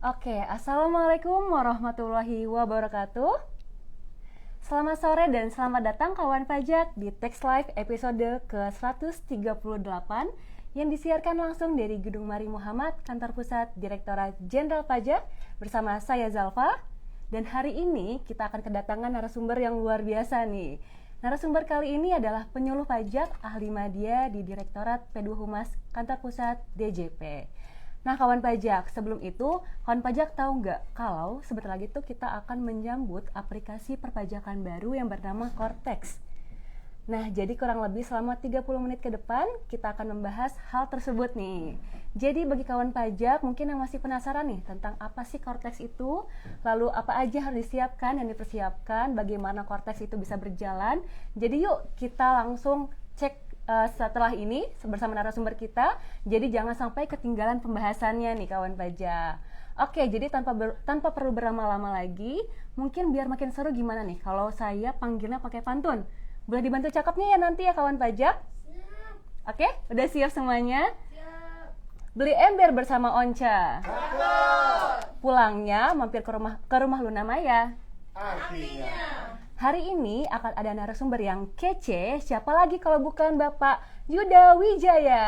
Oke, Assalamualaikum warahmatullahi wabarakatuh. Selamat sore dan selamat datang kawan pajak di Tax Live episode ke-138 yang disiarkan langsung dari Gedung Mari Muhammad, Kantor Pusat Direktorat Jenderal Pajak bersama saya Zalfa. Dan hari ini kita akan kedatangan narasumber yang luar biasa nih. Narasumber kali ini adalah penyuluh pajak ahli media di Direktorat P2 Humas Kantor Pusat DJP. Nah kawan pajak, sebelum itu kawan pajak tahu nggak kalau sebentar lagi tuh kita akan menyambut aplikasi perpajakan baru yang bernama Cortex. Nah jadi kurang lebih selama 30 menit ke depan kita akan membahas hal tersebut nih. Jadi bagi kawan pajak mungkin yang masih penasaran nih tentang apa sih Cortex itu, lalu apa aja harus disiapkan dan dipersiapkan, bagaimana Cortex itu bisa berjalan. Jadi yuk kita langsung cek setelah ini bersama narasumber kita, jadi jangan sampai ketinggalan pembahasannya nih kawan pajak. Oke, jadi tanpa perlu berlama-lama lagi, mungkin biar makin seru gimana nih kalau saya panggilnya pakai pantun. Boleh dibantu cakapnya ya nanti ya kawan pajak? Siap. Oke, udah siap semuanya? Siap. Beli ember bersama Onca. Siap. Pulangnya mampir ke rumah Luna Maya. Artinya hari ini akan ada narasumber yang kece, siapa lagi kalau bukan Bapak Yuda Wijaya.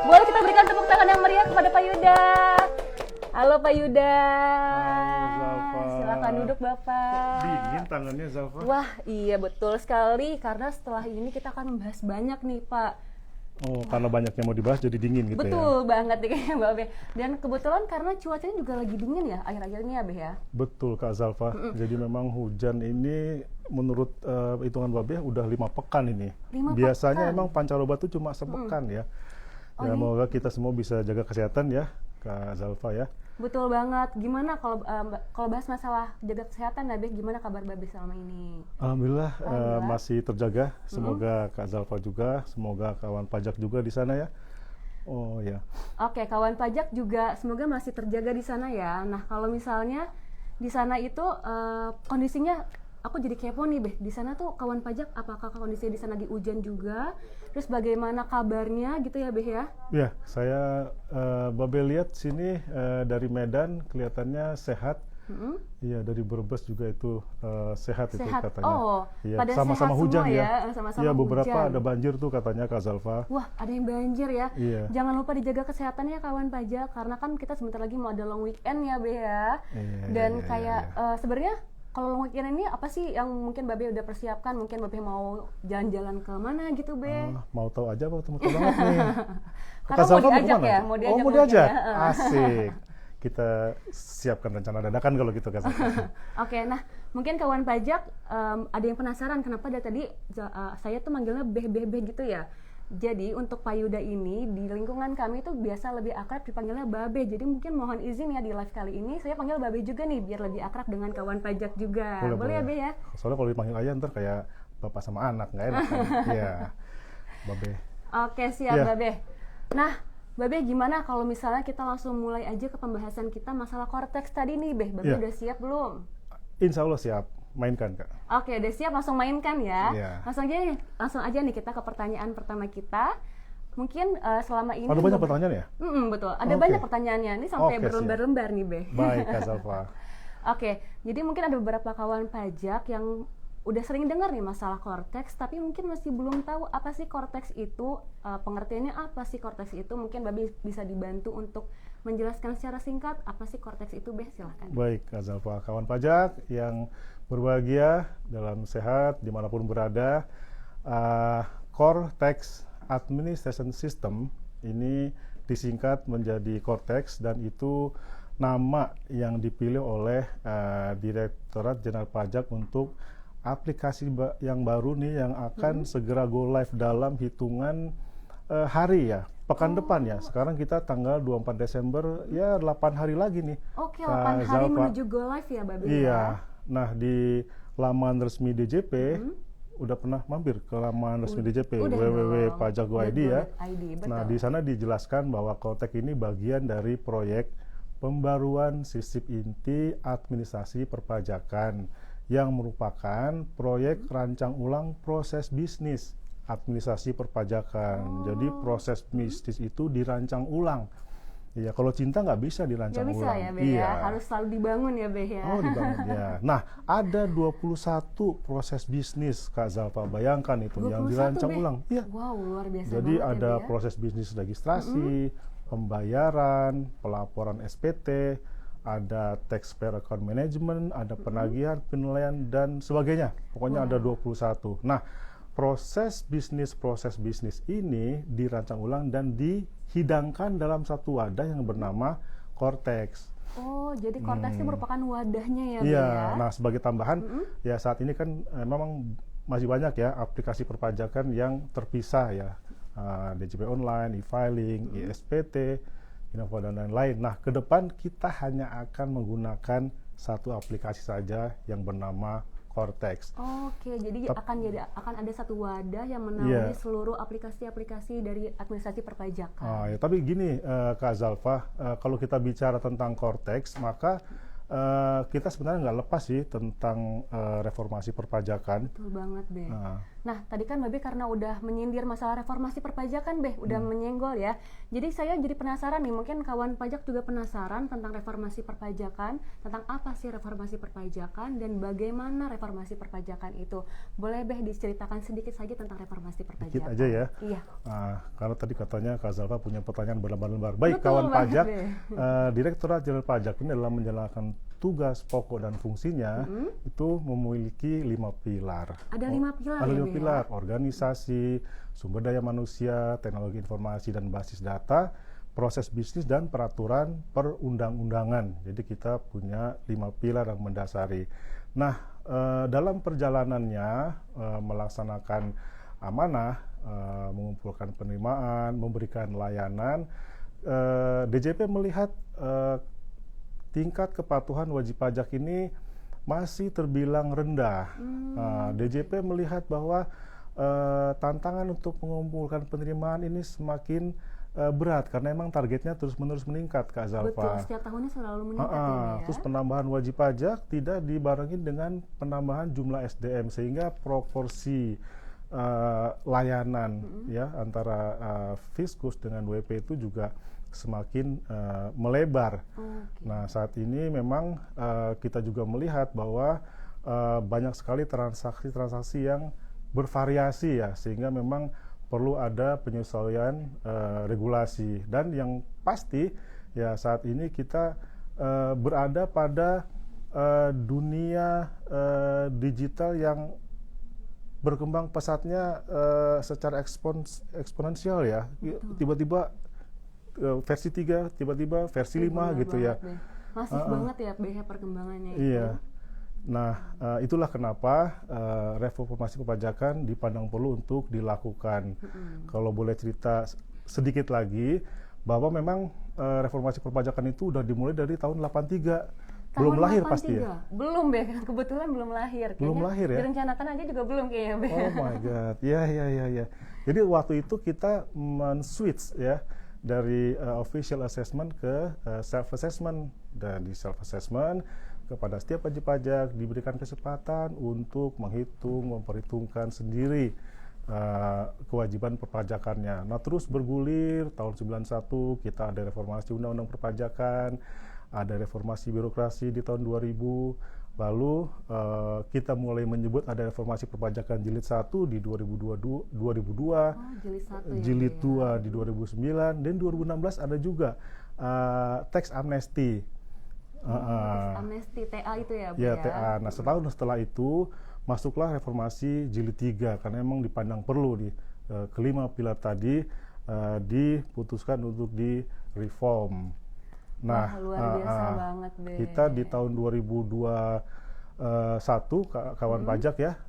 Boleh kita berikan tepuk tangan yang meriah kepada Pak Yuda. Halo Pak Yuda. Halo Zalfa. Silakan duduk Bapak. Dingin tangannya Zalfa. Wah iya betul sekali, karena setelah ini kita akan membahas banyak nih Pak. Oh, karena banyak yang mau dibahas jadi dingin gitu. Betul banget nih kayaknya Mbak Be. Dan kebetulan karena cuacanya juga lagi dingin ya akhir-akhir ini ya Be ya. Betul Kak Zalfa. Jadi memang hujan ini menurut hitungan Babe udah 5 pekan ini. 5 Biasanya pekan. emang pancaroba itu cuma sepekan ya. Oh, Ya semoga kita semua bisa jaga kesehatan ya Kak Zalfa ya. Betul banget. Gimana kalau bahas masalah jaga kesehatan Babe, gimana kabar Babe selama ini? Alhamdulillah, masih terjaga. Semoga Kak Zalfa juga, semoga kawan pajak juga di sana ya. Oh ya. Oke, kawan pajak juga semoga masih terjaga di sana ya. Nah, kalau misalnya di sana itu kondisinya, aku jadi kepo nih Beh. Di sana tuh kawan pajak apakah kondisinya di sana di hujan juga? Terus bagaimana kabarnya gitu ya Beh ya? Ya, saya Babe lihat sini dari Medan kelihatannya sehat. Iya, dari Brebes juga itu sehat itu katanya. Oh, ya, pada sama-sama sehat hujan semua ya. Sama-sama Iya, beberapa hujan. ada banjir tuh katanya Kak Zalfa. Wah, ada yang banjir ya. Iya. Jangan lupa dijaga kesehatan ya kawan pajak, karena kan kita sebentar lagi mau ada long weekend ya Be ya. Iya, Dan iya, kayak iya. sebenarnya kalau long weekend ini apa sih yang mungkin Babe udah persiapkan? Mungkin Babe mau jalan-jalan ke mana gitu Be? Mau tahu aja mau tahu banget nih. Karena Kak mau Zalfa diajak kemana? ya, mau diajak mau mungkin diajak? ya. Asik. Kita siapkan rencana dadakan kalau gitu Kak Zalfa. Oke, nah mungkin kawan pajak ada yang penasaran kenapa dari tadi saya tuh manggilnya Beh gitu ya. Jadi untuk Pak Yuda ini di lingkungan kami tuh biasa lebih akrab dipanggilnya Babe. Jadi mungkin mohon izin ya di live kali ini saya panggil Babe juga nih biar lebih akrab dengan kawan pajak juga. Boleh ya Be ya? Soalnya kalau dipanggil ayah ntar kayak bapak sama anak nggak enak kan? Iya, Babe. Oke siap Iya. Babe. Nah Babe gimana kalau misalnya kita langsung mulai aja ke pembahasan kita masalah Cortex tadi nih Be. Babe Iya. udah siap belum? Insya Allah siap, mainkan Kak. Oke, udah siap langsung mainkan ya. Iya. Langsung aja nih kita ke pertanyaan pertama kita. Mungkin selama ini Ada banyak pertanyaan ya? Betul. Ada Oke. banyak pertanyaannya. Ini sampai Oke, berlembar-lembar nih, Be. Baik Kak Zalfa. Oke, jadi mungkin ada beberapa kawan pajak yang udah sering dengar nih masalah Cortex, tapi mungkin masih belum tahu apa sih Cortex itu, pengertiannya apa sih Cortex itu. Mungkin Babi bisa dibantu untuk menjelaskan secara singkat apa sih Cortex itu, Be, silahkan. Baik Kak Zalfa, kawan pajak yang berbahagia dalam sehat dimanapun berada. Cortex Administration System ini disingkat menjadi Cortex dan itu nama yang dipilih oleh Direktorat Jenderal Pajak untuk aplikasi yang baru nih yang akan segera go live dalam hitungan hari ya, pekan depan ya. Sekarang kita tanggal 24 Desember, ya 8 hari lagi nih. Oke, 8 Kak hari Zalfa. menuju go live ya, Babi. Iya. Nah, di laman resmi DJP, udah pernah mampir ke laman resmi DJP, Udah www.pajak.go.id ya. ID, betul. Nah, di sana dijelaskan bahwa Cortex ini bagian dari proyek pembaruan sistem inti administrasi perpajakan yang merupakan proyek rancang ulang proses bisnis administrasi perpajakan. Jadi proses bisnis itu dirancang ulang. Iya, kalau cinta nggak bisa dirancang Nggak bisa ulang. ya, Beh Iya. ya? Harus selalu dibangun ya, Beh ya? Oh, dibangun ya. Nah, ada 21 proses bisnis, Kak Zalfa. Bayangkan itu yang 21, dirancang Beh? ulang. Iya. Wow, luar biasa Jadi banget ada ya, Beh ya? proses bisnis registrasi, pembayaran, pelaporan SPT, ada taxpayer account management, ada penagihan, penilaian, dan sebagainya. Pokoknya ada 21. Nah, proses bisnis ini dirancang ulang dan dihidangkan dalam satu wadah yang bernama Cortex. Oh, jadi Cortex ini merupakan wadahnya ya, Beh Iya, ya? nah sebagai tambahan, ya saat ini kan memang masih banyak ya aplikasi perpajakan yang terpisah ya, DJP online, e-filing, ISPT, Innova dan lain-lain. Nah, ke depan kita hanya akan menggunakan satu aplikasi saja yang bernama Cortex. Oke, jadi akan ada satu wadah yang Iya. menaungi seluruh aplikasi-aplikasi dari administrasi perpajakan. Ya, tapi gini, Kak Zalfa, kalau kita bicara tentang Cortex, maka kita sebenarnya nggak lepas sih tentang reformasi perpajakan. Betul banget, Beh. Nah, Nah, tadi kan Babe karena udah menyindir masalah reformasi perpajakan, Beh, udah menyenggol ya. Jadi saya jadi penasaran nih, mungkin kawan pajak juga penasaran tentang reformasi perpajakan, tentang apa sih reformasi perpajakan dan bagaimana reformasi perpajakan itu. Boleh Beh diceritakan sedikit saja tentang reformasi perpajakan? dikit aja ya. Iya. Karena tadi katanya Kak Zalfa punya pertanyaan berlembar-lembar. Baik, Betul kawan banget, pajak, Beh. Direktorat Jenderal Pajak ini dalam menjalankan tugas pokok dan fungsinya itu memiliki 5 pilar. Ada 5 pilar Ada ya, 5 Beh, ya? pilar: organisasi, sumber daya manusia, teknologi informasi dan basis data, proses bisnis, dan peraturan perundang-undangan. Jadi kita punya 5 pilar yang mendasari. Nah, dalam perjalanannya melaksanakan amanah, mengumpulkan penerimaan, memberikan layanan, DJP melihat tingkat kepatuhan wajib pajak ini masih terbilang rendah. DJP melihat bahwa tantangan untuk mengumpulkan penerimaan ini semakin berat karena memang targetnya terus-menerus meningkat, Kak Zalfa. Betul, setiap tahunnya selalu meningkat ya, Beh, ya? Terus penambahan wajib pajak tidak dibarengi dengan penambahan jumlah SDM sehingga proporsi layanan ya antara Fiskus dengan WP itu juga semakin melebar. Oke. Nah, saat ini memang kita juga melihat bahwa banyak sekali transaksi-transaksi yang bervariasi ya, sehingga memang perlu ada penyesuaian regulasi. Dan yang pasti ya saat ini kita berada pada dunia digital yang berkembang pesatnya secara eksponensial ya. Tiba-tiba versi 3, tiba-tiba versi 5 gitu ya. Beh. Masif banget ya, Beh, perkembangannya itu. Iya. Nah, itulah kenapa reformasi perpajakan dipandang perlu untuk dilakukan. Kalau boleh cerita sedikit lagi, bahwa memang reformasi perpajakan itu udah dimulai dari tahun 83. Belum Tahun lahir 83? pasti ya? Belum, Beh. Kebetulan belum lahir. Belum lahir ya? Direncanakan aja juga belum kayaknya, Beh. Oh my God, ya. Jadi waktu itu kita men-switch ya dari official assessment ke self-assessment. Dan di self-assessment kepada setiap wajib pajak diberikan kesempatan untuk menghitung, memperhitungkan sendiri kewajiban perpajakannya. Nah, terus bergulir tahun 91 kita ada reformasi undang-undang perpajakan, ada reformasi birokrasi di tahun 2000. Lalu kita mulai menyebut ada reformasi perpajakan jilid 1 di 2002, Oh, jilid 1 ya, jilid Beh, 2 di 2009, dan 2016 ada juga tax amnesty. Tax amnesty, TA itu ya, Beh, Ya, TA. Nah, setahun setelah itu masuklah reformasi jilid 3 karena memang dipandang perlu di kelima pilar tadi diputuskan untuk di reform. Nah, wah, luar biasa banget, Beh. kita di tahun 2021 kawan pajak ya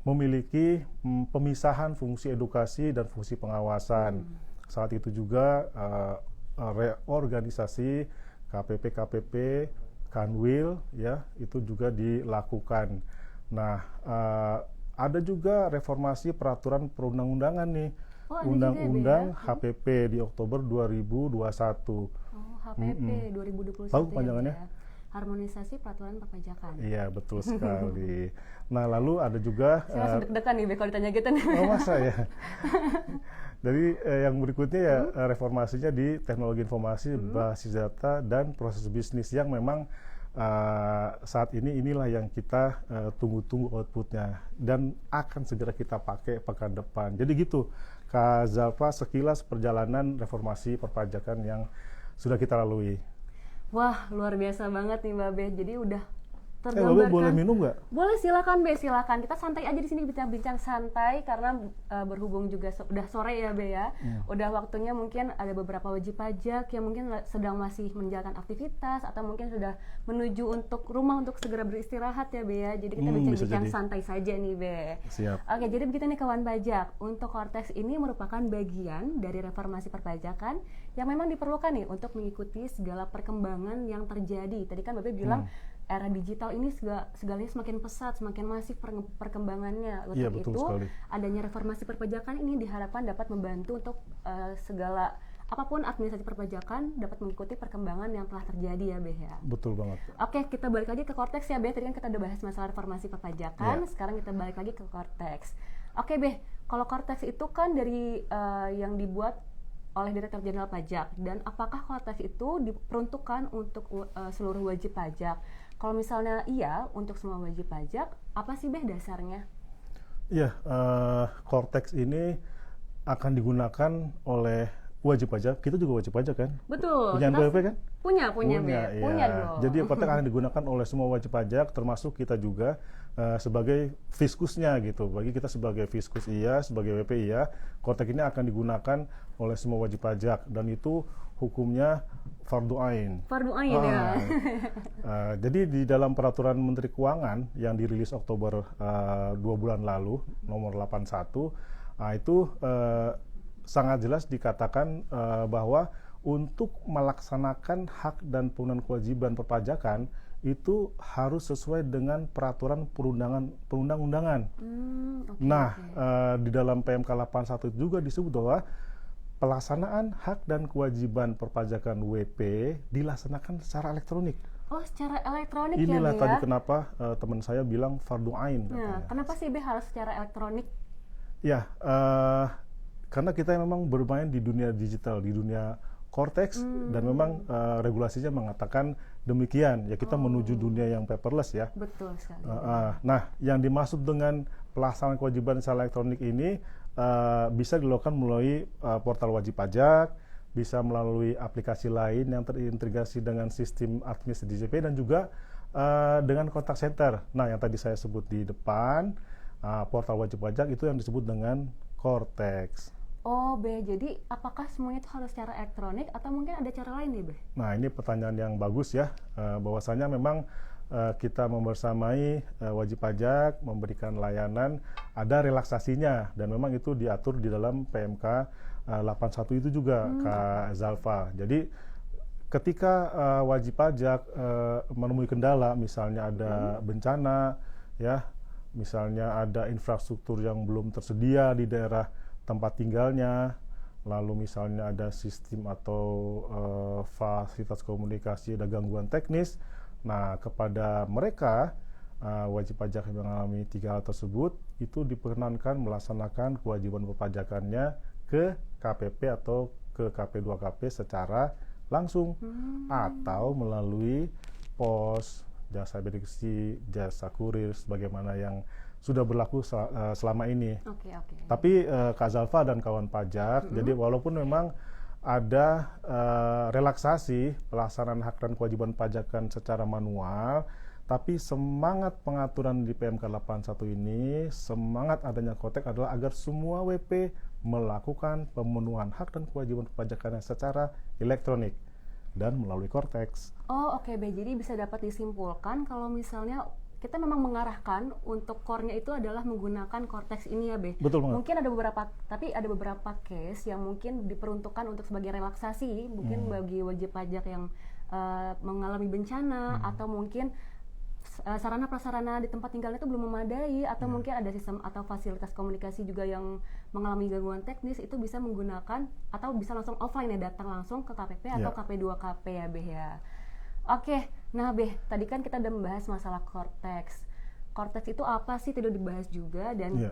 memiliki pemisahan fungsi edukasi dan fungsi pengawasan. Saat itu juga reorganisasi KPP, Kanwil ya itu juga dilakukan. Nah, ada juga reformasi peraturan perundang-undangan nih. Oh, ada Undang-Undang juga, Beh, ya? HPP di Oktober 2021. Oh, HPP 2021 Tahu ya, panjangannya? Beh, ya? Harmonisasi Peraturan Perpajakan. Iya, betul sekali. Nah, lalu ada juga Saya langsung deg-degan nih, Beh, kalau ditanya gitu nih. oh, masa ya? Jadi yang berikutnya ya reformasinya di teknologi informasi, basis data, dan proses bisnis yang memang saat ini inilah yang kita tunggu-tunggu outputnya dan akan segera kita pakai pekan depan. Jadi gitu, Kak Zalfa, sekilas perjalanan reformasi perpajakan yang sudah kita lalui. Wah, luar biasa banget nih Mbak Be. Jadi udah Mbak Be tergambarkan. boleh minum nggak? Boleh, silakan Be, silakan. Kita santai aja di sini, bincang-bincang santai karena berhubung juga udah sore ya Be ya. Udah waktunya mungkin ada beberapa wajib pajak yang mungkin sedang masih menjalankan aktivitas atau mungkin sudah menuju untuk rumah untuk segera beristirahat ya Be ya. Jadi kita bincang-bincang santai saja nih Be. Siap. Oke, jadi begitu nih kawan pajak. Untuk Cortex ini merupakan bagian dari reformasi perpajakan yang memang diperlukan nih untuk mengikuti segala perkembangan yang terjadi. Tadi kan Bapak bilang era digital ini segalanya semakin pesat, semakin masif perkembangannya. Untuk Iya, betul itu, sekali. adanya reformasi perpajakan ini diharapkan dapat membantu untuk segala apapun administrasi perpajakan dapat mengikuti perkembangan yang telah terjadi ya Beh ya. Betul banget. Oke, kita balik lagi ke Cortex ya Beh. Tadi kan kita udah bahas masalah reformasi perpajakan, sekarang kita balik lagi ke Cortex. Oke Beh, kalau Cortex itu kan dari yang dibuat oleh Direktur Jenderal Pajak, dan apakah Cortex itu diperuntukkan untuk seluruh wajib pajak? Kalau misalnya iya untuk semua wajib pajak, apa sih Beh dasarnya? Iya, Cortex ini akan digunakan oleh wajib pajak. Kita juga wajib pajak kan? Betul. Punya NPWP kan? Punya Beh. Iya. Punya dong. Jadi Cortex akan digunakan oleh semua wajib pajak, termasuk kita juga sebagai fiskusnya gitu. Bagi kita sebagai fiskus iya, sebagai WP iya, Cortex ini akan digunakan oleh semua wajib pajak, dan itu hukumnya fardu ain. Fardu ain ya. Jadi di dalam peraturan Menteri Keuangan yang dirilis Oktober 2 bulan lalu, nomor 81, itu sangat jelas dikatakan bahwa untuk melaksanakan hak dan pemenuhan kewajiban perpajakan itu harus sesuai dengan peraturan perundang-undangan. Di dalam PMK 81 itu juga disebut bahwa pelaksanaan hak dan kewajiban perpajakan WP dilaksanakan secara elektronik. Oh, secara elektronik. Inilah ya, tadi ya? kenapa teman saya bilang fardu ain. Nah, kenapa sih Beh harus secara elektronik? Ya, karena kita memang bermain di dunia digital, di dunia Cortex, dan memang regulasinya mengatakan demikian. Ya, kita menuju dunia yang paperless ya. Betul sekali. Nah, yang dimaksud dengan pelaksanaan kewajiban secara elektronik ini bisa dilakukan melalui portal wajib pajak, bisa melalui aplikasi lain yang terintegrasi dengan sistem administrasi DJP, dan juga dengan contact center. Nah, yang tadi saya sebut di depan, portal wajib pajak itu yang disebut dengan Cortex. Oh, Beh, jadi apakah semuanya itu harus secara elektronik atau mungkin ada cara lain nih, Beh? Nah, ini pertanyaan yang bagus ya, bahwasanya memang kita membersamai wajib pajak, memberikan layanan, ada relaksasinya, dan memang itu diatur di dalam PMK 81 itu juga, Kak Zalfa. Jadi ketika wajib pajak menemui kendala, misalnya ada bencana, ya, misalnya ada infrastruktur yang belum tersedia di daerah tempat tinggalnya, lalu misalnya ada sistem atau fasilitas komunikasi, ada gangguan teknis. Nah, kepada mereka wajib pajak yang mengalami 3 hal tersebut itu diperkenankan melaksanakan kewajiban perpajakannya ke KPP atau ke KP2KP secara langsung, atau melalui pos, jasa bediksi, jasa kurir, sebagaimana yang sudah berlaku selama ini. Oke. Tapi Kak Zalfa dan kawan pajak, jadi walaupun memang ada relaksasi pelaksanaan hak dan kewajiban pajakan secara manual, tapi semangat pengaturan di PMK 81 ini, semangat adanya Cortex adalah agar semua WP melakukan pemenuhan hak dan kewajiban perpajakannya secara elektronik dan melalui Cortex. Oh, oke, Beh. Jadi bisa dapat disimpulkan kalau misalnya kita memang mengarahkan untuk core-nya itu adalah menggunakan Cortex ini ya, Beh. Betul banget. Mungkin ada beberapa case yang mungkin diperuntukkan untuk sebagai relaksasi, mungkin bagi wajib pajak yang mengalami bencana, atau mungkin sarana prasarana di tempat tinggalnya itu belum memadai, atau mungkin ada sistem atau fasilitas komunikasi juga yang mengalami gangguan teknis, itu bisa menggunakan atau bisa langsung offline ya, datang langsung ke KPP atau KP2KP ya, Beh ya. Oke, nah Beh, tadi kan kita udah membahas masalah Cortex. Cortex itu apa sih, tidak dibahas juga, dan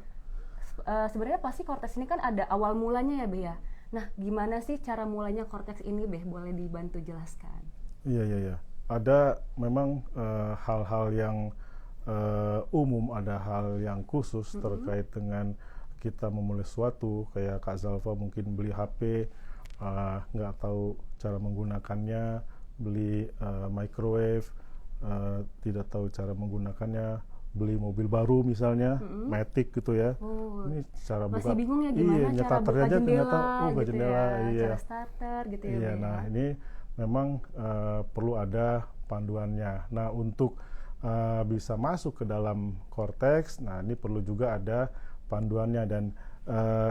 Sebenarnya pasti Cortex ini kan ada awal mulanya ya, Be ya. Nah, gimana sih cara mulainya Cortex ini, Be? Boleh dibantu jelaskan? Iya. Ada memang hal-hal yang umum, ada hal yang khusus terkait dengan kita memulai sesuatu. Kayak Kak Zalfa mungkin beli HP, nggak tahu cara menggunakannya, beli microwave, tidak tahu cara menggunakannya, beli mobil baru misalnya, Matic gitu ya. Oh, Ini cara masih buka, bingung ya gimana cara starter buka aja jendela ternyata, buka gitu jendela, ya, cara starter gitu ya, Iya, Be nah ya. ini memang perlu ada panduannya. Nah, untuk bisa masuk ke dalam Cortex, nah ini perlu juga ada panduannya, dan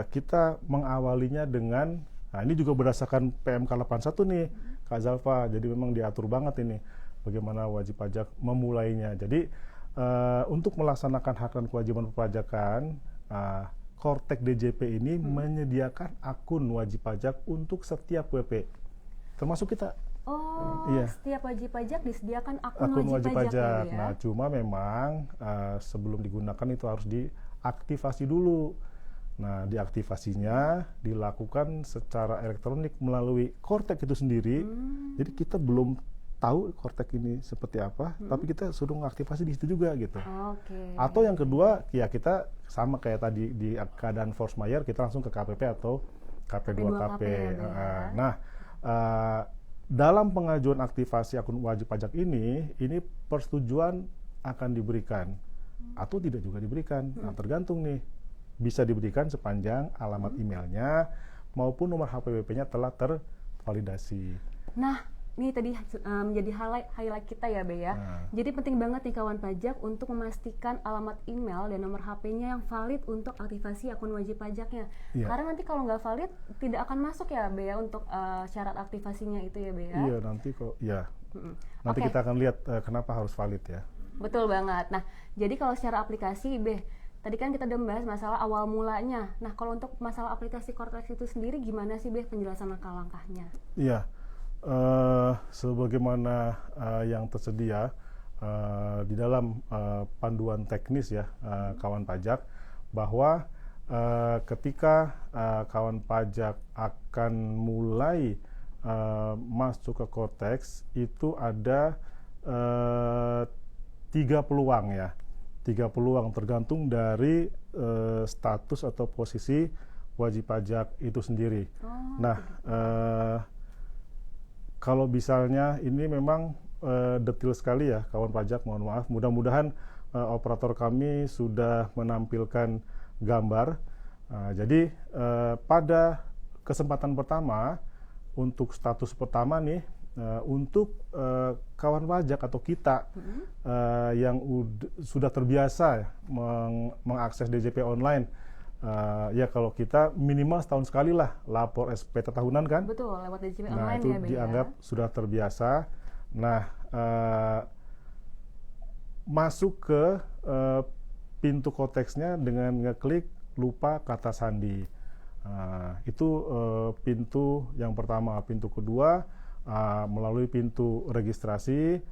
kita mengawalinya dengan, nah ini juga berdasarkan PMK 81 nih, Kak Zalfa. Jadi memang diatur banget ini bagaimana wajib pajak memulainya. Jadi untuk melaksanakan hak dan kewajiban perpajakan, Cortex DJP ini menyediakan akun wajib pajak untuk setiap WP, termasuk kita. Oh, Iya. setiap wajib pajak disediakan akun Akun wajib wajib pajak ya, pajak. Be ya. Nah, cuma memang sebelum digunakan itu harus diaktifasi dulu. Nah, diaktifasinya dilakukan secara elektronik melalui Cortex itu sendiri. Jadi kita belum tahu Cortex ini seperti apa, tapi kita suruh mengaktifasi di situ juga gitu. Oke. Atau yang kedua, ya kita sama kayak tadi di keadaan force majeure, kita langsung ke KPP atau KP2KP. ya, Be ya. Nah, dalam pengajuan aktivasi akun wajib pajak ini persetujuan akan diberikan atau tidak juga diberikan. Nah, tergantung nih, bisa diberikan sepanjang alamat emailnya maupun nomor HPWP-nya telah tervalidasi. Nah, ini tadi menjadi highlight kita ya, Be ya. Nah. Jadi penting banget nih kawan pajak untuk memastikan alamat email dan nomor HP-nya yang valid untuk aktivasi akun wajib pajaknya. Iya. Karena nanti kalau nggak valid tidak akan masuk ya, Be ya, untuk syarat aktivasinya itu ya, Be ya. Iya, nanti kok ya. Nanti Oke. kita akan lihat kenapa harus valid ya. Betul banget. Nah, jadi kalau secara aplikasi, Be, tadi kan kita udah membahas masalah awal mulanya. Nah, kalau untuk masalah aplikasi Cortex itu sendiri gimana sih, Be, penjelasan langkah-langkahnya? Iya. Sebagaimana yang tersedia di dalam panduan teknis ya, kawan pajak, bahwa ketika kawan pajak akan mulai masuk ke Cortex, itu ada 3 peluang ya. 3 peluang tergantung dari status atau posisi wajib pajak itu sendiri. Nah, kalau misalnya ini memang detail sekali ya kawan pajak, mohon maaf. Mudah-mudahan operator kami sudah menampilkan gambar. Jadi pada kesempatan pertama, untuk status pertama nih, untuk kawan pajak atau kita yang sudah terbiasa mengakses DJP online, ya kalau kita minimal setahun sekali lah lapor SPT tahunan kan. Betul, lewat DJP Nah, online itu ya, Be dianggap ya. sudah terbiasa. Nah, masuk ke pintu Cortex-nya dengan ngeklik lupa kata sandi. Itu pintu yang pertama. Pintu kedua melalui pintu registrasi.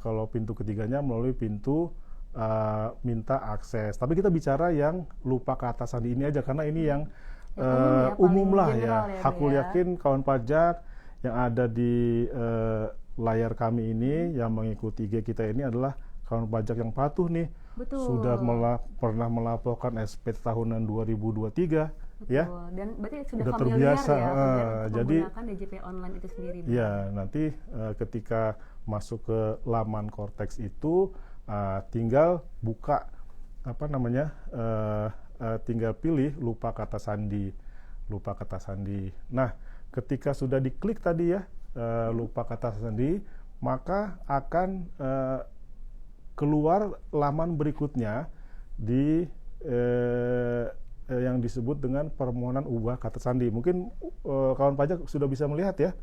Kalau pintu ketiganya melalui pintu minta akses. Tapi kita bicara yang lupa kata sandi ini aja, karena ini yang umum lah ya. Aku yakin kawan pajak yang ada di layar kami ini yang mengikuti IG kita ini adalah kawan pajak yang patuh nih. Betul. Sudah pernah melaporkan SPT tahunan 2023. Betul. Ya. Dan berarti sudah Udah familiar terbiasa, ya untuk jadi menggunakan DJP online itu sendiri. Be. Ya, nanti ketika masuk ke laman Cortex itu tinggal buka tinggal pilih lupa kata sandi. Nah, ketika sudah diklik tadi ya lupa kata sandi, maka akan keluar laman berikutnya di yang disebut dengan permohonan ubah kata sandi. Mungkin kawan pajak sudah bisa melihat ya.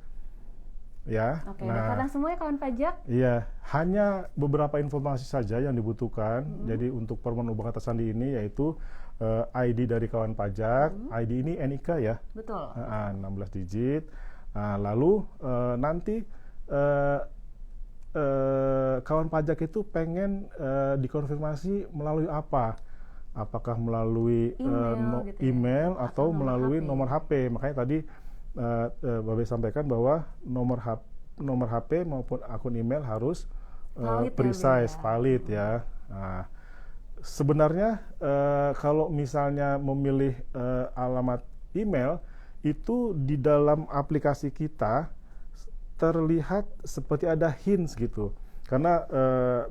Ya. Oke, karena semuanya kawan pajak. Iya, hanya beberapa informasi saja yang dibutuhkan. Jadi untuk permohonan ubah kata sandi ini yaitu ID dari kawan pajak. ID ini NIK ya. Betul. 16 digit. Lalu nanti kawan pajak itu pengen dikonfirmasi melalui apa? apakah melalui email email atau melalui HP. nomor HP. Makanya tadi Babe sampaikan bahwa nomor HP maupun akun email harus Valid ya, precise, Be, ya. valid ya. Nah, sebenarnya kalau misalnya memilih alamat email itu di dalam aplikasi kita terlihat seperti ada hints gitu. Karena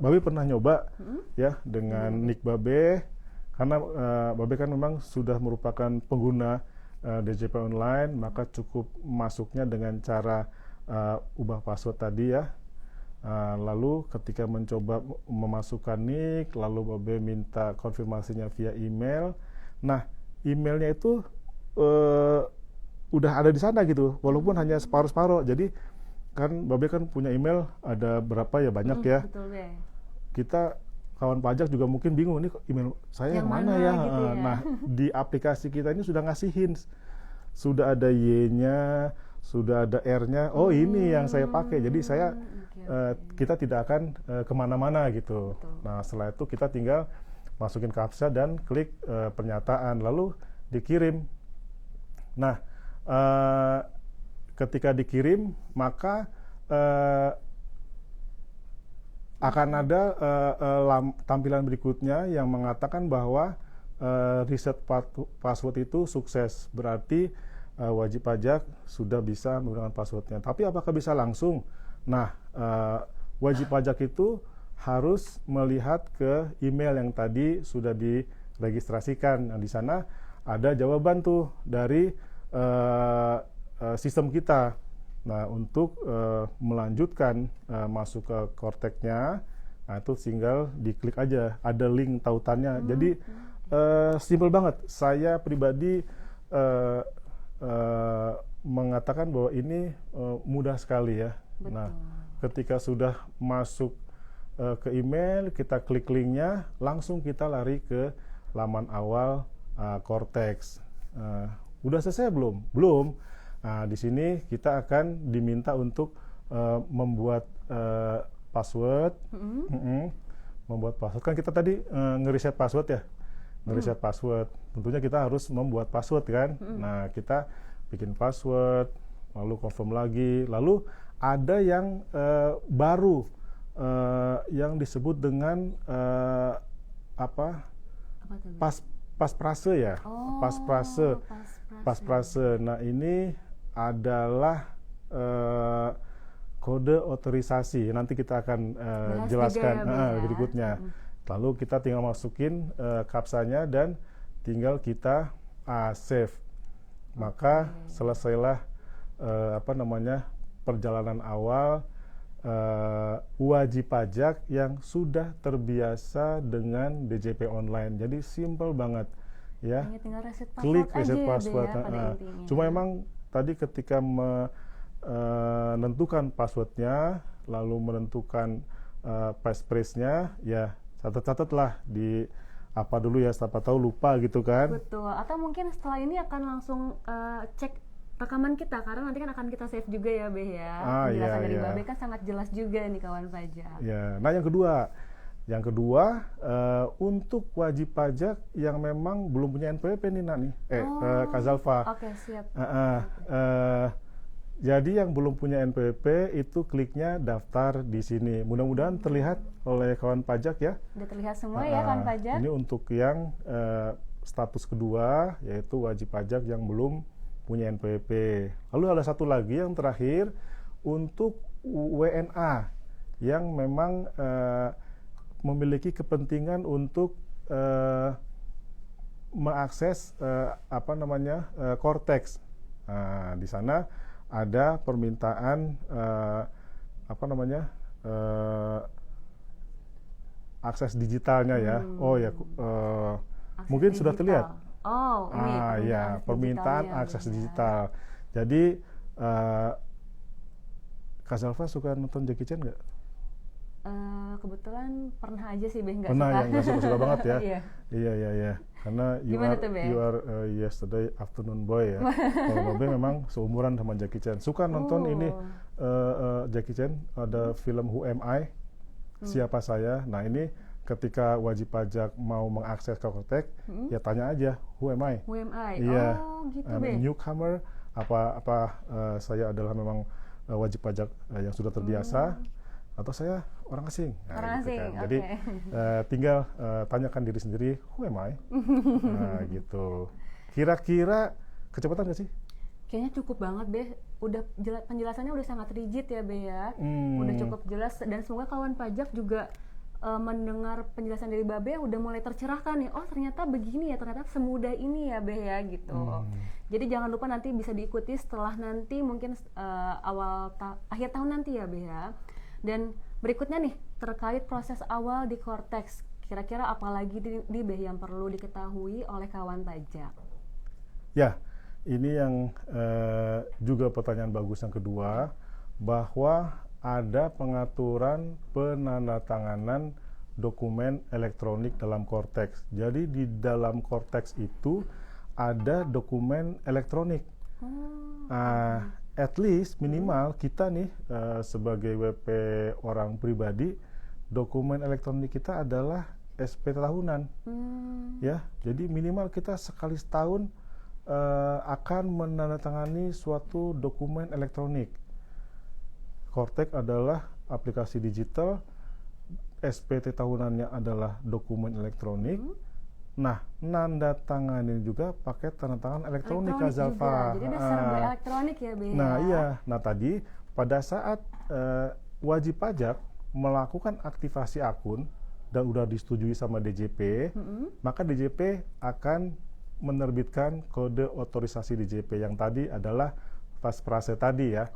Babe pernah nyoba ya dengan nick Babe, karena Babe kan memang sudah merupakan pengguna DJP Online, maka cukup masuknya dengan cara ubah password tadi ya. Lalu ketika mencoba memasukkan nick, lalu Babe minta konfirmasinya via email. Nah, emailnya itu udah ada di sana gitu, walaupun hanya separuh-separuh. Jadi kan Babe kan punya email ada berapa ya, banyak ya. Betul, Be. Kita kawan pajak juga mungkin bingung, nih email saya yang mana ya? gitu ya. Nah, di aplikasi kita ini sudah ngasih hints. Sudah ada Y-nya, sudah ada R-nya. Oh, ini yang saya pakai. Jadi saya kita tidak akan kemana-mana gitu. Betul. Nah, setelah itu kita tinggal masukin captcha dan klik pernyataan, lalu dikirim. Nah, ketika dikirim, maka akan ada tampilan berikutnya yang mengatakan bahwa reset password itu sukses, berarti wajib pajak sudah bisa menggunakan passwordnya. Tapi apakah bisa langsung? Nah, wajib pajak itu harus melihat ke email yang tadi sudah diregistrasikan. Nah, di sana ada jawaban tuh dari sistem kita. Nah, untuk melanjutkan masuk ke Korteknya, nah itu tinggal diklik aja, ada link tautannya. Jadi simple banget. Saya pribadi mengatakan bahwa ini mudah sekali ya. Betul. Nah, ketika sudah masuk ke email, kita klik linknya, langsung kita lari ke laman awal Korteks. Udah selesai belum? Belum. Nah, di sini kita akan diminta untuk membuat password. Membuat password. Kan kita tadi ngereset password ya. Ngereset password. Tentunya kita harus membuat password kan. Nah, kita bikin password, lalu confirm lagi. Lalu ada yang baru yang disebut dengan pasprase ya. Pasprase. Nah, ini adalah kode otorisasi. Nanti kita akan jelaskan berikutnya. Lalu kita tinggal masukin captcha-nya dan tinggal kita save. Maka selesailah perjalanan awal wajib pajak yang sudah terbiasa dengan DJP Online. Jadi simple banget ya. Tinggal reset password, klik aja reset ya, password. ya, Cuma emang tadi ketika menentukan passwordnya, lalu menentukan passphrase-nya, ya catat-catatlah di apa dulu ya, siapa tahu lupa gitu kan. Betul. Atau mungkin setelah ini akan langsung cek rekaman kita, karena nanti kan akan kita save juga ya, Be ya. Penjelasan dari Babe kan sangat jelas juga nih kawan pajak. Ya. Nah, yang kedua untuk wajib pajak yang memang belum punya NPWP nih Nak nih, Kak Zalfa. Oke, siap. Jadi yang belum punya NPWP itu kliknya daftar di sini. Mudah-mudahan terlihat oleh kawan pajak ya. Udah terlihat semua ya kawan pajak. Ini untuk yang status kedua, yaitu wajib pajak yang belum punya NPWP. Lalu ada satu lagi yang terakhir untuk WNA yang memang memiliki kepentingan untuk mengakses Korteks. Nah, di sana ada permintaan akses digitalnya ya. Mungkin digital sudah terlihat. Oh, ini permintaan akses digital. Jadi Kak Zalfa suka nonton Jackie Chan nggak? Kebetulan pernah aja sih, Be, nggak suka. Pernah ya, nggak suka banget ya. Iya. Karena you are yesterday afternoon boy ya. Kalau Babe memang seumuran sama Jackie Chan. Suka nonton ini Jackie Chan, ada film Who Am I? Siapa saya? Nah, ini ketika wajib pajak mau mengakses ke Cortex, ya tanya aja, who am I? Who am I? Iya, Oh gitu I'm a Be. newcomer, saya adalah memang wajib pajak yang sudah terbiasa, atau saya orang asing. Nah, Orang gitu asing, kan. oke. Jadi tinggal tanyakan diri sendiri, who am I? Nah, gitu. Kira-kira kecepatan nggak sih? Kayaknya cukup banget Be. Udah penjelasannya udah sangat rigid ya Be ya. Udah cukup jelas dan semoga kawan pajak juga mendengar penjelasan dari Babe udah mulai tercerahkan nih. Oh ternyata begini ya, ternyata semudah ini ya Be ya gitu. Jadi jangan lupa nanti bisa diikuti setelah nanti mungkin akhir tahun nanti ya Be ya. Dan berikutnya nih terkait proses awal di Cortex. Kira-kira apa lagi di Be yang perlu diketahui oleh kawan pajak? Ya, ini yang juga pertanyaan bagus yang kedua, bahwa ada pengaturan penandatanganan dokumen elektronik dalam Cortex. Jadi di dalam Cortex itu ada dokumen elektronik. At least minimal kita nih sebagai WP orang pribadi, dokumen elektronik kita adalah SPT tahunan. Ya, jadi minimal kita sekali setahun akan menandatangani suatu dokumen elektronik. Cortex adalah aplikasi digital, SPT tahunannya adalah dokumen elektronik. Nah, nanda tanganin juga pakai tanda tangan elektronik Kak Zalfa. Jadi udah serba elektronik ya Be. Nah iya, nah tadi pada saat wajib pajak melakukan aktivasi akun dan udah disetujui sama DJP, maka DJP akan menerbitkan kode otorisasi DJP yang tadi adalah Pasprase tadi ya.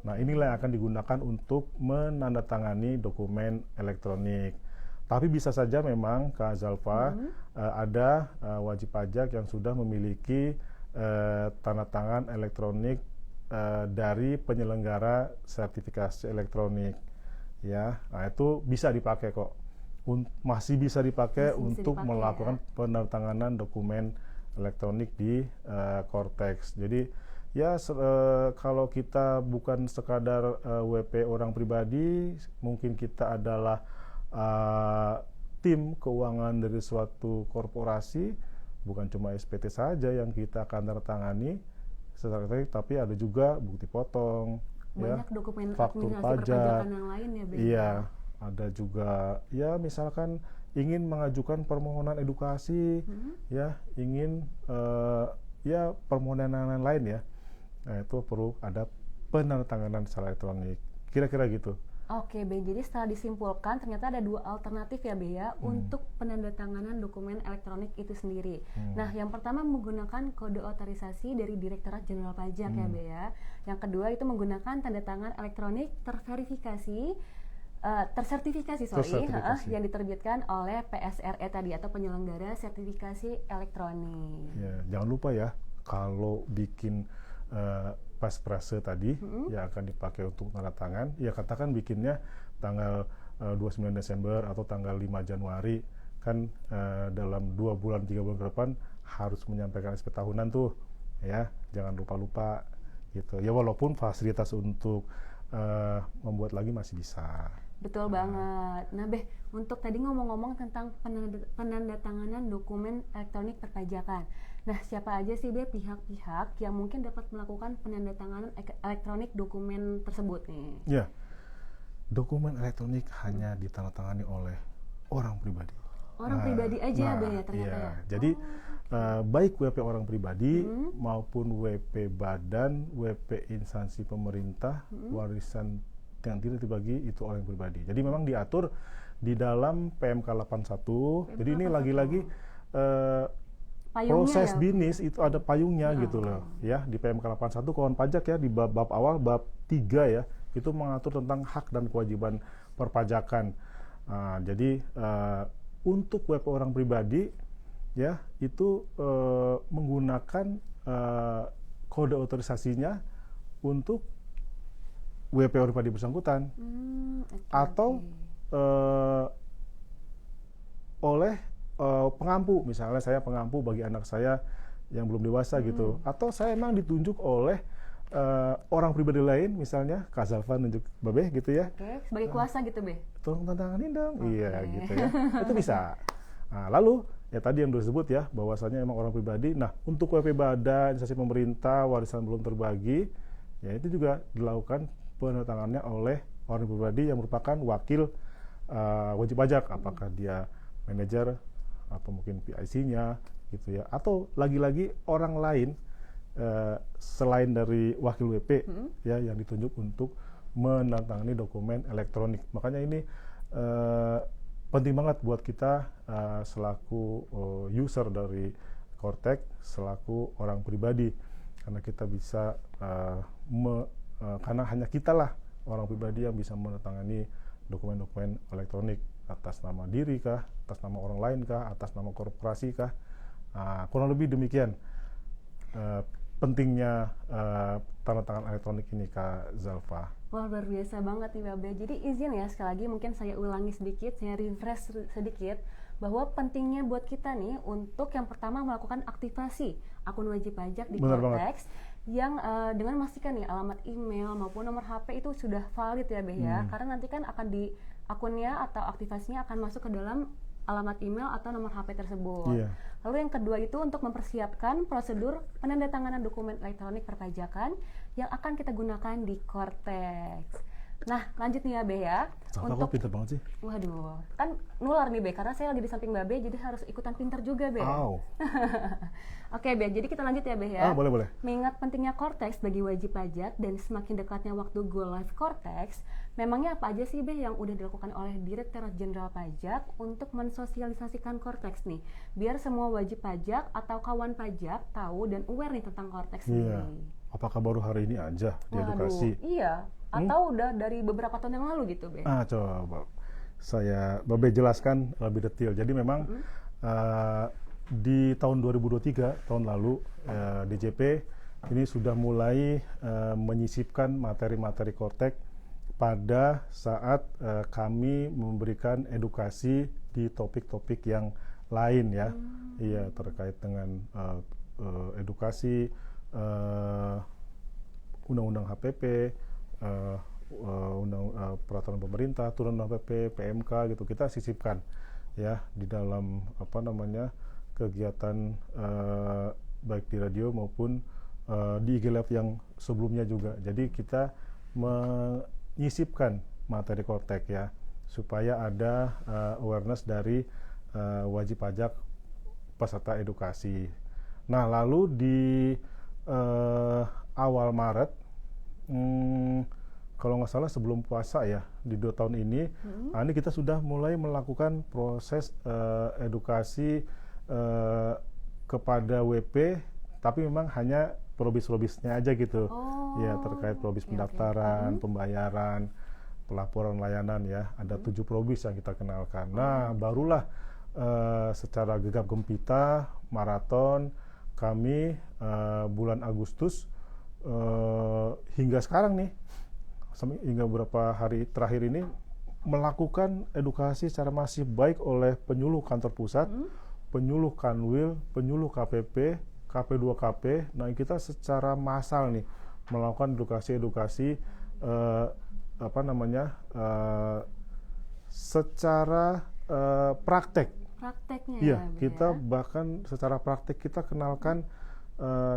Nah inilah yang akan digunakan untuk menandatangani dokumen elektronik. Tapi bisa saja memang Kak Zalfa ada wajib pajak yang sudah memiliki tanda tangan elektronik dari penyelenggara sertifikasi elektronik. Ya, nah itu bisa dipakai kok. Masih bisa dipakai untuk melakukan penandatanganan dokumen elektronik di Cortex. Jadi ya kalau kita bukan sekadar WP orang pribadi, mungkin kita adalah tim keuangan dari suatu korporasi, bukan cuma SPT saja yang kita akan tanda-tangani secara elektronik, tapi ada juga bukti potong, banyak dokumen faktur administrasi pajak perpajakan yang lain ya Be. Iya, ada juga ya misalkan ingin mengajukan permohonan edukasi, ya ingin ya permohonan yang lain ya. Nah, itu perlu ada penandatanganan secara elektronik. Kira-kira gitu. Oke, Be. Jadi setelah disimpulkan ternyata ada dua alternatif ya, Be ya, untuk penandatanganan dokumen elektronik itu sendiri. Nah, yang pertama menggunakan kode otorisasi dari Direktorat Jenderal Pajak ya, Be ya. Yang kedua itu menggunakan tanda tangan elektronik tersertifikasi yang diterbitkan oleh PSRE tadi atau penyelenggara sertifikasi elektronik. Ya, jangan lupa ya, kalau bikin Pasprase tadi yang akan dipakai untuk tanda tangan, ya katakan bikinnya tanggal 29 Desember atau tanggal 5 Januari, kan dalam 2 bulan 3 bulan ke depan harus menyampaikan SP tahunan tuh, ya jangan lupa-lupa gitu. Ya walaupun fasilitas untuk membuat lagi masih bisa. Betul banget. Nah, Beh, untuk tadi ngomong-ngomong tentang penandatanganan dokumen elektronik perpajakan. Nah, siapa aja sih, Beh, pihak-pihak yang mungkin dapat melakukan penandatanganan elektronik dokumen tersebut nih? Ya, dokumen elektronik hanya ditandatangani oleh orang pribadi. Orang pribadi aja, Beh, ya ternyata iya. ya? Jadi, baik WP orang pribadi maupun WP badan, WP instansi pemerintah, warisan yang tidak dibagi itu oleh pribadi. Jadi memang diatur di dalam PMK 81. Jadi ini lagi-lagi proses ya? bisnis itu ada payungnya gitu loh. Ya, di PMK 81 kawan pajak ya di bab awal bab 3 ya, itu mengatur tentang hak dan kewajiban perpajakan. Jadi untuk WP orang pribadi ya itu menggunakan kode otorisasinya untuk WP orang pribadi bersangkutan atau oleh pengampu, misalnya saya pengampu bagi anak saya yang belum dewasa gitu, atau saya memang ditunjuk oleh orang pribadi lain, misalnya Kak Zalfa nunjuk Babe gitu ya, Oke, sebagai kuasa gitu, Be. tolong tantanganin dong, Oke. iya gitu ya, itu bisa. Nah, lalu ya tadi yang disebut ya, bahwasanya emang orang pribadi. Nah, untuk WP Badan, instansi pemerintah, warisan belum terbagi, ya itu juga dilakukan penandatangannya oleh orang pribadi yang merupakan wakil wajib pajak, apakah dia manajer atau mungkin PIC-nya gitu ya, atau lagi-lagi orang lain selain dari wakil WP ya yang ditunjuk untuk menandatangani dokumen elektronik. Makanya ini penting banget buat kita selaku user dari Kortek, selaku orang pribadi, karena kita bisa karena hanya kita lah orang pribadi yang bisa menandatangani dokumen-dokumen elektronik atas nama diri kah, atas nama orang lain kah, atas nama korporasi kah. Kurang lebih demikian pentingnya tanda tangan elektronik ini, Kak Zalfa. Wah, luar biasa banget nih, Babe. Jadi izin ya, sekali lagi mungkin saya ulangi sedikit, saya refresh sedikit, bahwa pentingnya buat kita nih untuk yang pertama melakukan aktivasi akun wajib pajak di Kortex yang dengan memastikan nih alamat email maupun nomor HP itu sudah valid ya, Be ya. Karena nanti kan akan di akunnya atau aktivasinya akan masuk ke dalam alamat email atau nomor HP tersebut. Iya. Lalu yang kedua itu untuk mempersiapkan prosedur penandatanganan dokumen elektronik perpajakan yang akan kita gunakan di Kortex. Nah, lanjut nih ya, Be ya. Zalfa kok pinter banget sih? Waduh, kan nular nih, Be, karena saya lagi di samping Babe, jadi harus ikutan pinter juga, Be. Oke, Be, jadi kita lanjut ya, Be ya. Boleh. Mengingat pentingnya Kortex bagi wajib pajak dan semakin dekatnya waktu go live Kortex, memangnya apa aja sih, Be, yang udah dilakukan oleh Direktorat Jenderal Pajak untuk mensosialisasikan Kortex nih, biar semua wajib pajak atau kawan pajak tahu dan aware nih tentang Kortex Iya. sendiri. Apakah baru hari ini aja diedukasi? Iya. Atau udah dari beberapa tahun yang lalu gitu, Be? Coba saya Babe jelaskan lebih detail. Jadi memang di tahun 2023, tahun lalu, DJP ini sudah mulai menyisipkan materi-materi Kortek pada saat kami memberikan edukasi di topik-topik yang lain ya. Iya, terkait dengan edukasi undang-undang HPP, peraturan pemerintah, turunan HPP, PMK gitu, kita sisipkan ya di dalam kegiatan baik di radio maupun di IG Live yang sebelumnya juga. Jadi kita menyisipkan materi Kortek ya, supaya ada awareness dari wajib pajak peserta edukasi. Nah, lalu di awal Maret, kalau nggak salah sebelum puasa ya, di 2 tahun ini, ini kita sudah mulai melakukan proses edukasi kepada WP, tapi memang hanya probis-probisnya aja gitu. Ya, terkait probis pendaftaran, pembayaran, pelaporan layanan ya. Ada 7 probis yang kita kenalkan. Nah, barulah secara gegap gempita maraton kami bulan Agustus hingga sekarang nih, hingga beberapa hari terakhir ini, melakukan edukasi secara masif baik oleh penyuluh kantor pusat, penyuluh Kanwil, penyuluh KPP, KP2KP. Nah, kita secara massal nih melakukan edukasi secara praktek. Prakteknya Iya, ya, kita ya? bahkan secara praktek kita kenalkan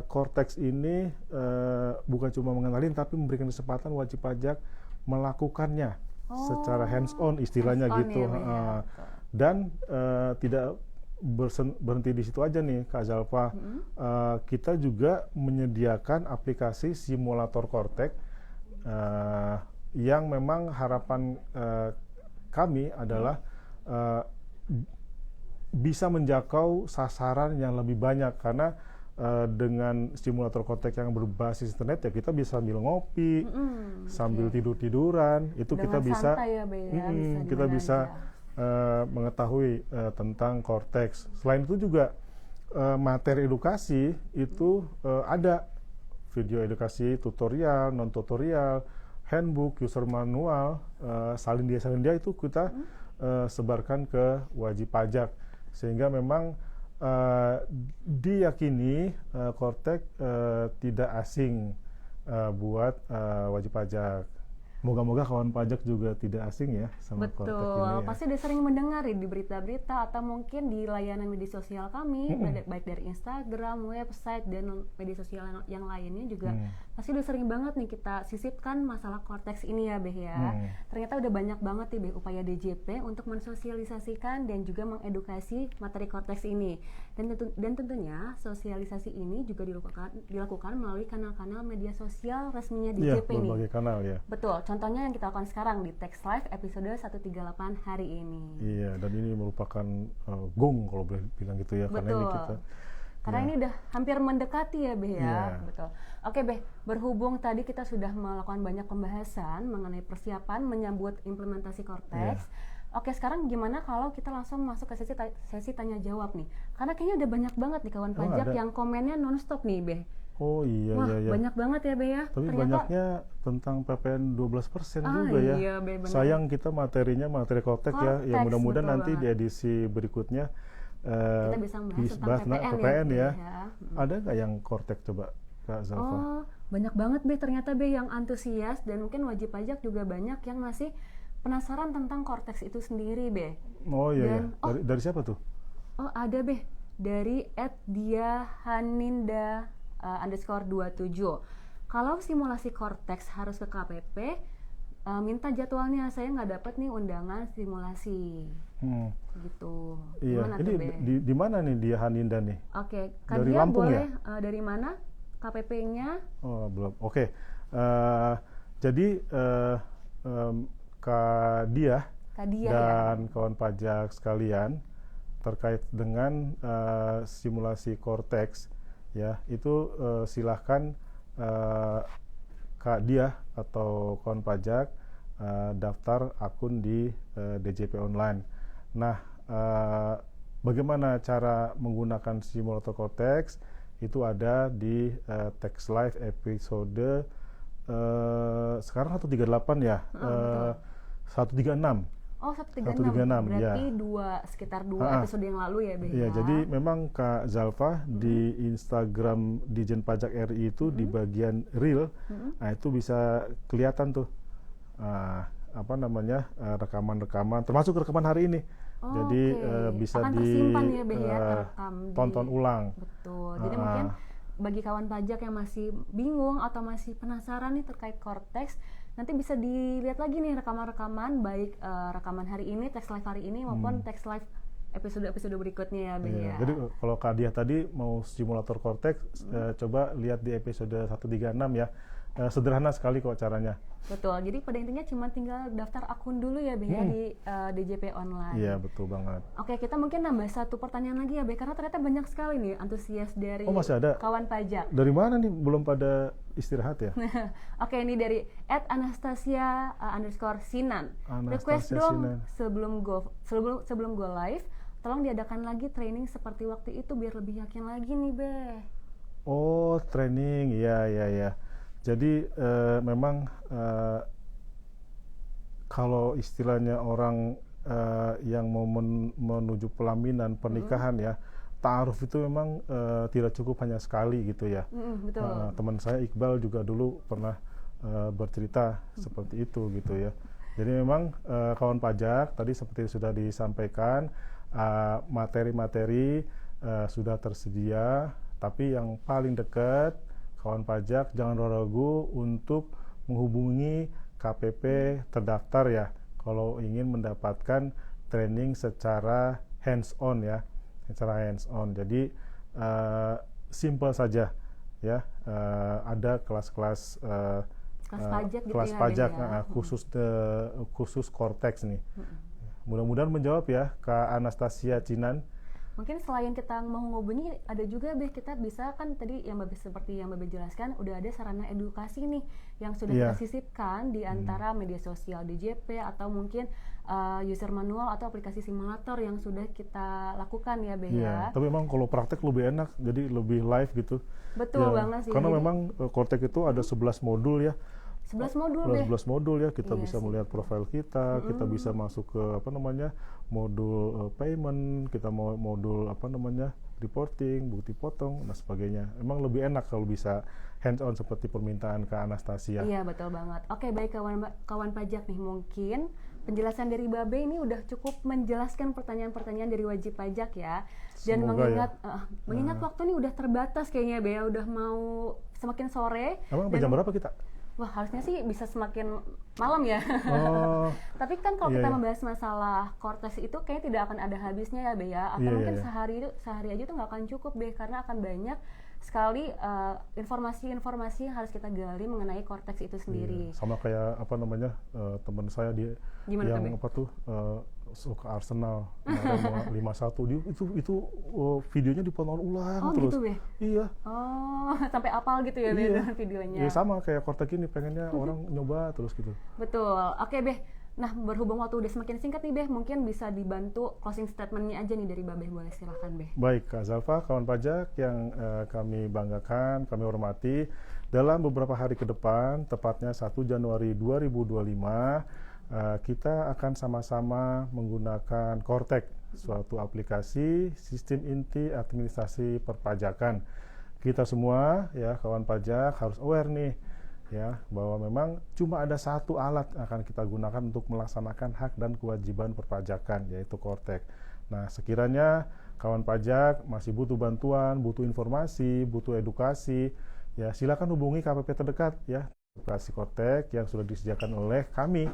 Kortex ini bukan cuma mengenalin, tapi memberikan kesempatan wajib pajak melakukannya secara hands-on istilahnya hands-on gitu. Ya, Dan tidak berhenti di situ aja nih, Kak Zalfa. Kita juga menyediakan aplikasi simulator Kortex yang memang harapan kami adalah bisa menjangkau sasaran yang lebih banyak, karena dengan simulator Kortex yang berbasis internet ya, kita bisa sambil ngopi, sambil tidur-tiduran, itu dengan kita bisa, ya, kita bisa mengetahui tentang Kortex. Selain itu juga materi edukasi itu ada video edukasi, tutorial, non tutorial, handbook, user manual, salindia itu kita sebarkan ke wajib pajak, sehingga memang diyakini Kortex tidak asing buat wajib pajak. Moga-moga kawan pajak juga tidak asing ya sama Kortek ini Betul, ya. pasti udah sering mendengar ya di berita-berita atau mungkin di layanan media sosial kami, baik dari Instagram, website, dan media sosial yang lainnya juga pasti udah sering banget nih kita sisipkan masalah Kortex ini ya Beh ya. Ternyata udah banyak banget nih Beh upaya DJP untuk mensosialisasikan dan juga mengedukasi materi Kortex ini. Dan tentunya sosialisasi ini juga dilakukan melalui kanal-kanal media sosial resminya Iya, DJP nih. berbagai kanal ya. Betul, contohnya yang kita lakukan sekarang di Text Live episode 138 hari ini. Iya, dan ini merupakan gong kalau boleh bilang gitu ya. Betul. Karena ini kita Karena ini udah hampir mendekati ya Beh ya. Iya. Betul. Oke Beh, berhubung tadi kita sudah melakukan banyak pembahasan mengenai persiapan menyambut implementasi Cortex. Oke, sekarang gimana kalau kita langsung masuk ke sesi tanya jawab nih? Karena kayaknya udah banyak banget nih kawan pajak ada. yang komennya nonstop nih Beh. Oh iya, Wah, iya. banyak banget ya Beh ya. Tapi Ternyata banyaknya tentang PPN 12% juga ya. iya, bener. Sayang kita materinya materi Kortek ya. Ya Kortex, mudah-mudahan betul nanti banget. di edisi berikutnya kita bisa membahas tentang PPN ya. ya. Ada nggak yang Kortek coba Kak Zalfa? Oh, banyak banget Beh ternyata Beh yang antusias, dan mungkin wajib pajak juga banyak yang masih penasaran tentang Cortex itu sendiri Beh. Oh iya, dan- ya. Dari siapa tuh? Oh ada Beh, dari @diahaninda _27. Kalau simulasi Cortex harus ke KPP, minta jadwalnya, saya nggak dapat nih undangan simulasi. Gitu. Iya, Gimana ini tuh Beh? di mana nih dia Haninda nih? Oke, dari Kadia Lampung boleh dari mana KPP-nya? Oh belum. Oke. Jadi Kak Dia Kadia ya. dan kawan pajak sekalian terkait dengan simulasi Cortex ya itu silahkan Kak Dia atau kawan pajak daftar akun di DJP Online. Nah, bagaimana cara menggunakan simulator Cortex itu ada di Text Live episode sekarang 138 ya, 136. Oh, 136, berarti ya. sekitar dua episode yang lalu ya, Beh. Iya, jadi memang Kak Zalfa di Instagram Dijen Pajak RI itu di bagian reel, nah itu bisa kelihatan tuh rekaman-rekaman, termasuk rekaman hari ini. Oh, Jadi oke. bisa Akan tersimpan ya, Beh, ya, terekam terekam di- tonton ulang. Betul. Jadi mungkin bagi kawan pajak yang masih bingung atau masih penasaran nih terkait Cortex, nanti bisa dilihat lagi nih rekaman-rekaman, baik rekaman hari ini, Text Live hari ini maupun Text Live episode-episode berikutnya ya, Beh Iya, ya. jadi kalau Kak Dia tadi mau simulator Cortex, coba lihat di episode 136 ya. Sederhana sekali kok caranya. Betul. Jadi pada intinya cuma tinggal daftar akun dulu ya, Beh ya, di DJP Online. Iya, betul banget. Oke, kita mungkin nambah satu pertanyaan lagi ya, Beh, karena ternyata banyak sekali nih antusias dari Oh, masih ada? kawan pajak. Dari mana nih? Belum pada istirahat ya? Oke, ini dari @anastasia_sinan. Request Anastasia dong Sinan. sebelum go live, tolong diadakan lagi training seperti waktu itu biar lebih yakin lagi nih, Beh. Oh, training, ya. Jadi memang kalau istilahnya orang yang mau menuju pelaminan pernikahan ya, ta'aruf itu memang tidak cukup hanya sekali gitu ya. Betul. Teman saya Iqbal juga dulu pernah bercerita seperti itu gitu ya. Jadi memang kawan pajak tadi seperti sudah disampaikan, materi-materi sudah tersedia, tapi yang paling dekat kawan pajak jangan ragu untuk menghubungi KPP terdaftar ya kalau ingin mendapatkan training secara hands-on ya, secara hands-on. Jadi simple saja ya, ada kelas-kelas Pajak gitu kelas ya, pajak Beh, ya. khusus Cortex nih. Mudah-mudahan menjawab ya Kak Anastasia Cinan. Mungkin selain kita mau ngubungi, ada juga Beh, kita bisa kan tadi yang seperti yang Bebe jelaskan, udah ada sarana edukasi nih yang sudah Iya. kita sisipkan di antara media sosial DJP atau mungkin user manual atau aplikasi simulator yang sudah kita lakukan ya, Beh Iya, ya. tapi memang kalau praktek lebih enak, jadi lebih live gitu. Betul Ya, banget sih. karena Jadi, memang Cortex itu ada 11 modul ya. 11 modul Beh. 11 modul ya, kita Iya bisa sih. melihat profil kita, kita bisa masuk ke modul payment, kita mau modul reporting, bukti potong, dan sebagainya. Emang lebih enak kalau bisa hands-on seperti permintaan ke Anastasia. Iya, betul banget. Oke, baik kawan pajak nih, mungkin penjelasan dari Babe ini udah cukup menjelaskan pertanyaan-pertanyaan dari wajib pajak ya. Dan Semoga mengingat waktu ini udah terbatas kayaknya Be, udah mau semakin sore. Emang jam berapa kita? Wah, harusnya sih bisa semakin malam ya. Oh, Tapi kan kalau iya, kita iya. membahas masalah Cortex itu kayaknya tidak akan ada habisnya ya Be ya. Atau Iya, mungkin iya. sehari aja tuh nggak akan cukup Be, karena akan banyak sekali informasi-informasi yang harus kita gali mengenai Cortex itu sendiri. Iya, sama kayak apa namanya teman saya Gimana, yang Be? apa tuh suka Arsenal kemarin 5-1 dia itu videonya ditonton ulang Oh terus. gitu Be? Iya. Oh, sampai apal gitu ya Be Iya. dengan videonya. Ya sama kayak Cortex ini pengennya orang nyoba terus gitu. Betul. Oke Be. Nah, berhubung waktu udah semakin singkat nih Be, mungkin bisa dibantu closing statement-nya aja nih dari Babe, boleh silahkan Be. Baik, Kak Zalfa, kawan pajak yang kami banggakan, kami hormati, dalam beberapa hari ke depan, tepatnya 1 Januari 2025, kita akan sama-sama menggunakan Cortex, suatu aplikasi sistem inti administrasi perpajakan. Kita semua, ya kawan pajak, harus aware nih, ya bahwa memang cuma ada satu alat yang akan kita gunakan untuk melaksanakan hak dan kewajiban perpajakan, yaitu Cortex. Nah, sekiranya kawan pajak masih butuh bantuan, butuh informasi, butuh edukasi, ya silakan hubungi KPP terdekat ya. Aplikasi Cortex yang sudah disediakan oleh kami,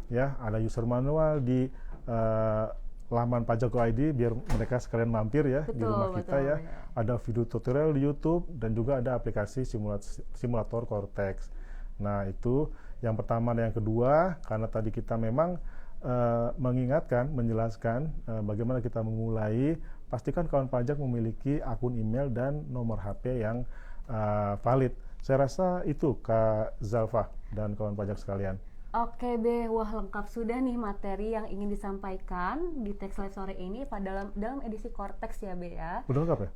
ya ada user manual di laman pajak.id biar mereka sekalian mampir ya di rumah kita ya. Ada video tutorial di YouTube dan juga ada aplikasi simulator Cortex. Nah itu yang pertama dan yang kedua, karena tadi kita memang mengingatkan, menjelaskan bagaimana kita memulai, pastikan kawan pajak memiliki akun email dan nomor HP yang valid. Saya rasa itu Kak Zalfa dan kawan pajak sekalian. Oke Be, wah lengkap sudah nih materi yang ingin disampaikan di Teks Live sore ini pada dalam edisi Cortex ya Be ya. Udah lengkap ya?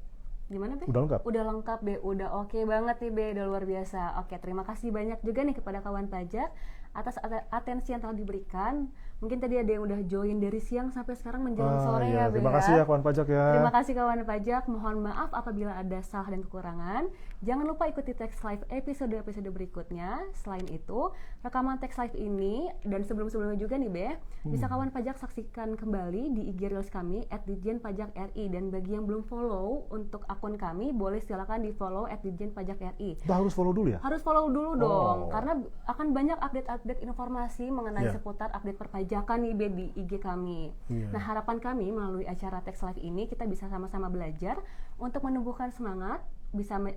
Gimana Be? Udah lengkap? Udah lengkap Be, udah oke banget nih Be, udah luar biasa. Oke, terima kasih banyak juga nih kepada kawan pajak atas atensi yang telah diberikan. Mungkin tadi ada yang udah join dari siang sampai sekarang menjelang sore Iya. ya Be. Terima kasih ya kawan pajak ya. Terima kasih kawan pajak, mohon maaf apabila ada salah dan kekurangan. Jangan lupa ikuti Teks Live episode-episode berikutnya. Selain itu, rekaman Teks Live ini dan sebelum-sebelumnya juga nih Be, bisa kawan pajak saksikan kembali di IG Reels kami @ditjenpajakri. Dan bagi yang belum follow untuk akun kami, boleh silakan di follow @ditjenpajakri. Kita harus follow dulu ya? Harus follow dulu dong, karena akan banyak update-update informasi mengenai seputar update perpajakan nih Be di IG kami. Nah, harapan kami melalui acara Teks Live ini kita bisa sama-sama belajar untuk menumbuhkan semangat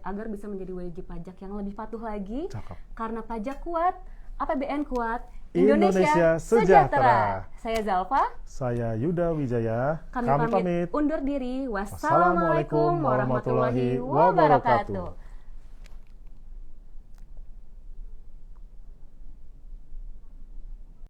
agar bisa menjadi wajib pajak yang lebih patuh lagi. Cakep. Karena pajak kuat, APBN kuat, Indonesia sejahtera. Saya Zalfa. Saya Yuda Wijaya. Kami pamit undur diri. Wassalamualaikum warahmatullahi wabarakatuh.